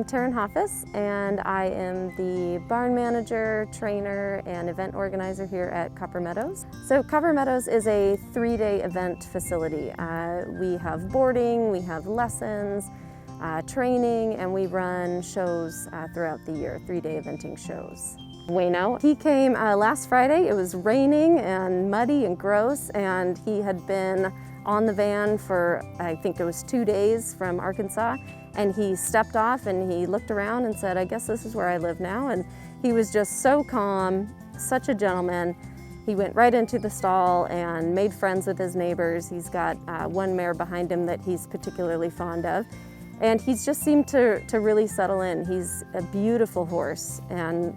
Taren Hoffos, and I am the barn manager, trainer, and event organizer here at Copper Meadows. So Copper Meadows is a 3-day event facility. We have boarding, we have lessons, training, and we run shows throughout the year, 3-day eventing shows. Wayno, he came last Friday. It was raining and muddy and gross, and he had been on the van for, I think it was 2 days from Arkansas, and he stepped off and he looked around and said, I guess this is where I live now. And he was just so calm, such a gentleman. He went right into the stall and made friends with his neighbors. He's got one mare behind him that he's particularly fond of. And he's just seemed to really settle in. He's a beautiful horse and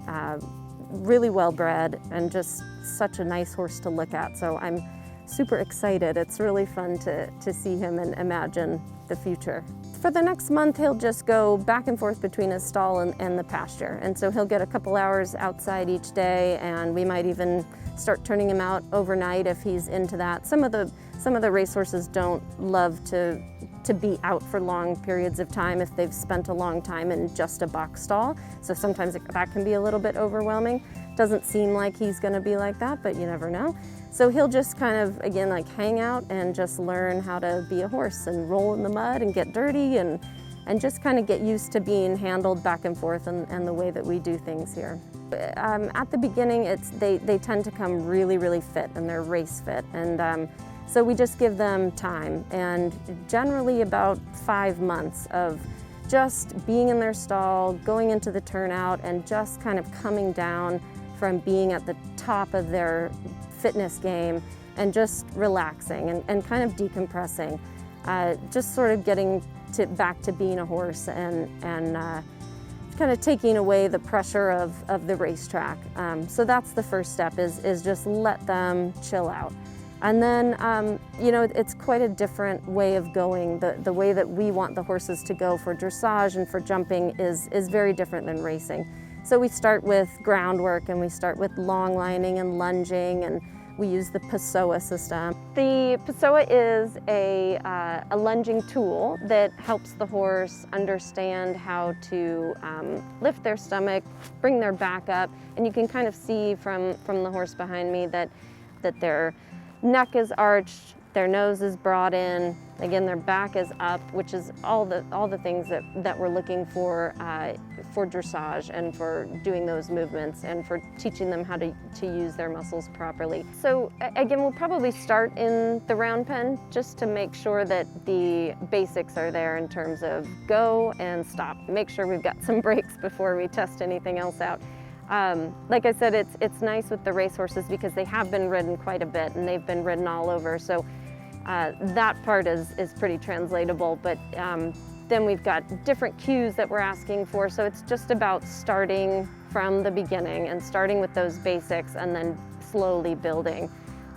really well bred and just such a nice horse to look at. So I'm super excited. It's really fun to see him and imagine the future. For the next month, he'll just go back and forth between his stall and the pasture. And so he'll get a couple hours outside each day, and we might even start turning him out overnight if he's into that. Some of the racehorses don't love to be out for long periods of time if they've spent a long time in just a box stall. So sometimes that can be a little bit overwhelming. Doesn't seem like he's gonna be like that, but you never know. So he'll just kind of, again, like hang out and just learn how to be a horse and roll in the mud and get dirty and just kind of get used to being handled back and forth and the way that we do things here. At the beginning, they tend to come really, really fit, and they're race fit. And so we just give them time, and generally about 5 months of just being in their stall, going into the turnout, and just kind of coming down from being at the top of their fitness game and just relaxing and kind of decompressing, just sort of getting back to being a horse and kind of taking away the pressure of the racetrack. So that's the first step, is just let them chill out. And then, you know, it's quite a different way of going. The way that we want the horses to go for dressage and for jumping is very different than racing. So we start with groundwork, and we start with long lining and lunging, and we use the Pessoa system. The Pessoa is a lunging tool that helps the horse understand how to lift their stomach, bring their back up, and you can kind of see from the horse behind me that their neck is arched, their nose is brought in, again their back is up, which is all the things that we're looking for dressage and for doing those movements and for teaching them how to use their muscles properly. So again, we'll probably start in the round pen just to make sure that the basics are there in terms of go and stop. Make sure we've got some breaks before we test anything else out. Like I said, it's nice with the racehorses because they have been ridden quite a bit and they've been ridden all over. So that part is pretty translatable, but then we've got different cues that we're asking for. So it's just about starting from the beginning and starting with those basics and then slowly building.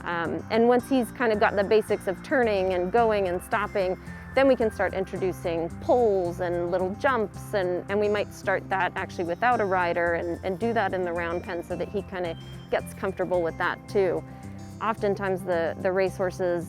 And once he's kind of got the basics of turning and going and stopping, then we can start introducing pulls and little jumps, and we might start that actually without a rider and do that in the round pen so that he kind of gets comfortable with that too. Oftentimes the racehorses,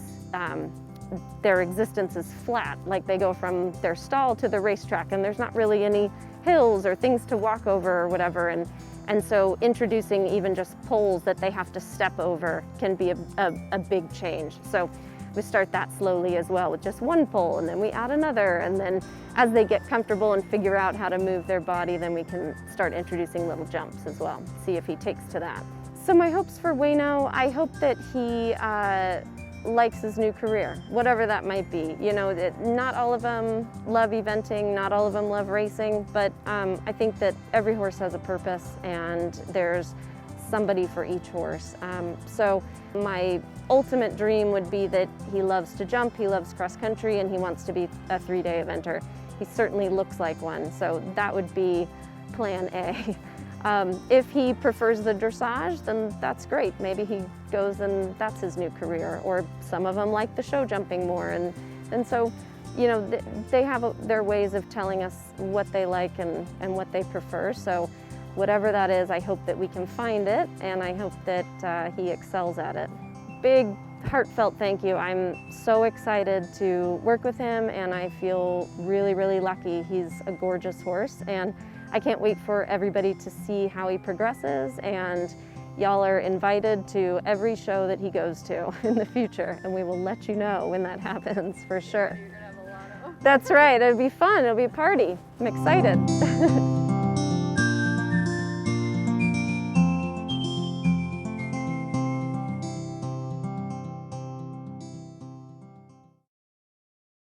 their existence is flat, like they go from their stall to the racetrack and there's not really any hills or things to walk over or whatever, and so introducing even just poles that they have to step over can be a big change. So we start that slowly as well with just one pole, and then we add another, and then as they get comfortable and figure out how to move their body, then we can start introducing little jumps as well, see if he takes to that. So my hopes for Wayno, I hope that he likes his new career, whatever that might be. You know, not all of them love eventing, not all of them love racing, but I think that every horse has a purpose and there's somebody for each horse. So my ultimate dream would be that he loves to jump, he loves cross country, and he wants to be a 3-day eventer. He certainly looks like one, so that would be plan A. If he prefers the dressage, then that's great. Maybe he goes and that's his new career, or some of them like the show jumping more, and so, you know, they have their ways of telling us what they like and what they prefer. So whatever that is, I hope that we can find it, and I hope that he excels at it. Big heartfelt thank you. I'm so excited to work with him, and I feel really, really lucky. He's a gorgeous horse, and I can't wait for everybody to see how he progresses, and y'all are invited to every show that he goes to in the future, and we will let you know when that happens for sure. You're gonna have a lot of them. That's right, it'll be fun, it'll be a party. I'm excited.